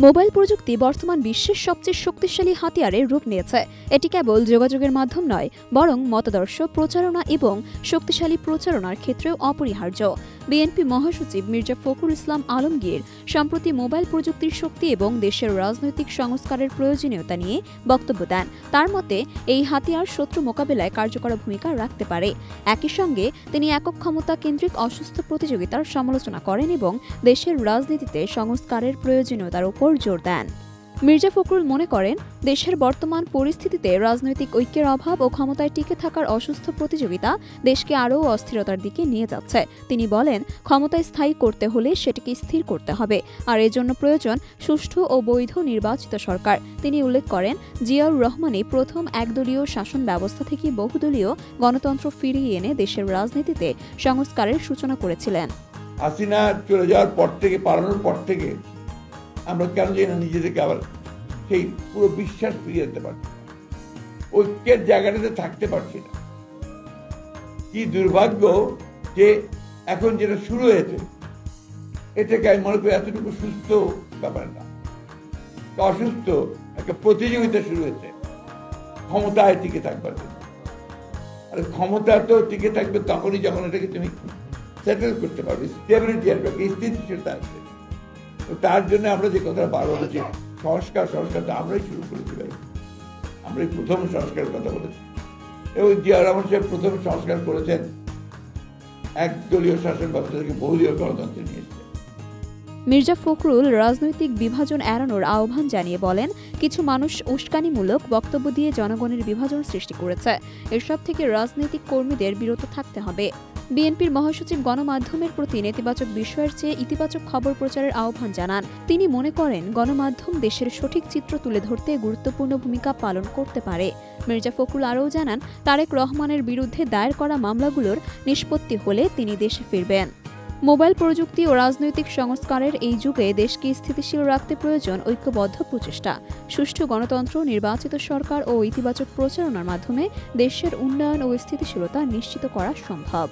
Mobile প্রযুক্তি বর্তমান বিশ্বের সবচেয়ে শক্তিশালী হাতিয়ারের রূপ নিয়েছে। এটি কেবল যোগাযোগের মাধ্যম নয়, বরং মতাদর্শ প্রচারণা এবং শক্তিশালী প্রচারণার ক্ষেত্রেও অপরিহার্য। বিএনপি মহাসচিব মির্জা ফখরুল ইসলাম আলমগীর সম্প্রতি মোবাইল প্রযুক্তির শক্তি এবং দেশের রাজনৈতিক সংস্কারের প্রয়োজনীয়তা নিয়ে বক্তব্য দেন। তার মতে, এই হাতিয়ার শত্রু মোকাবেলায় কার্যকর ভূমিকা রাখতে পারে। একই সঙ্গে তিনি একক ক্ষমতা কেন্দ্রিক অসুস্থ প্রতিযোগিতার সমালোচনা করেন এবং দেশের রাজনীতিতে সংস্কারের প্রয়োজনীয়তার উপর জোর দেন। মির্জা ফখরুল মনে করেন, দেশের বর্তমান পরিস্থিতিতে রাজনৈতিক ঐক্যের অভাব ও ক্ষমতায় টিকে থাকার অসুস্থ প্রতিযোগিতা দেশকে আরও অস্থিরতার দিকে নিয়ে যাচ্ছে। তিনি বলেন, ক্ষমতায় স্থায়ী করতে হলে সেটিকে স্থির করতে হবে, আর এজন্য প্রয়োজন সুষ্ঠু ও বৈধ নির্বাচিত সরকার। তিনি উল্লেখ করেন, জিয়াউর রহমানই প্রথম একদলীয় শাসন ব্যবস্থা থেকে বহুদলীয় গণতন্ত্র ফিরিয়ে এনে দেশের রাজনীতিতে সংস্কারের সূচনা করেছিলেন। হাসিনা চলে যাওয়ার পর থেকে, পালানোর পর থেকে আমরা কেন জানি না নিজেদেরকে আবার সেই পুরো বিশ্বাস ফিরিয়ে দিতে পারছি না, ঐক্যের জায়গাটাতে থাকতে পারছি না। কি দুর্ভাগ্য যে এখন যেটা শুরু হয়েছে, এটাকে আমি মনে করি এতটুকু সুস্থ ব্যাপার না, অসুস্থ একটা প্রতিযোগিতা শুরু হয়েছে ক্ষমতায় টিকে থাকবার জন্য। আর ক্ষমতা তো টিকে থাকবে তখনই যখন এটাকে তুমি সেটেল করতে পারবে, স্টেবিলিটি আসবে, স্থিতিশীলতা আসবে। তো তার জন্য আমরা যে কথা বারবার বলছি, সংস্কার তো আমরাই শুরু করেছি ভাই, আমরাই প্রথম সংস্কারের কথা বলেছি। এবং জিয়াউর রহমান সাহেব প্রথম সংস্কার করেছেন, একদলীয় শাসন ব্যবস্থা থেকে বহুদলীয় গণতন্ত্রে নিয়ে এসেছেন। মির্জা ফখরুল রাজনৈতিক বিভাজন এড়ানোর আহ্বান জানিয়ে বলেন, কিছু মানুষ উস্কানিমূলক বক্তব্য দিয়ে জনগণের বিভাজন সৃষ্টি করেছে। এসব থেকে রাজনৈতিক কর্মীদের বিরত থাকতে হবে। বিএনপির মহাসচিব গণমাধ্যমের প্রতি নেতিবাচক বিষয়ের চেয়ে ইতিবাচক খবর প্রচারের আহ্বান জানান। তিনি মনে করেন, গণমাধ্যম দেশের সঠিক চিত্র তুলে ধরতে গুরুত্বপূর্ণ ভূমিকা পালন করতে পারে। মির্জা ফখরুল আরও জানান, তারেক রহমানের বিরুদ্ধে দায়ের করা মামলাগুলোর নিষ্পত্তি হলে তিনি দেশে ফিরবেন। মোবাইল প্রযুক্তি ও রাজনৈতিক সংস্কারের এই যুগে দেশকে স্থিতিশীল রাখতে প্রয়োজন ঐক্যবদ্ধ প্রচেষ্টা। সুষ্ঠু গণতন্ত্র, নির্বাচিত সরকার ও ইতিবাচক প্রচারণার মাধ্যমে দেশের উন্নয়ন ও স্থিতিশীলতা নিশ্চিত করা সম্ভব।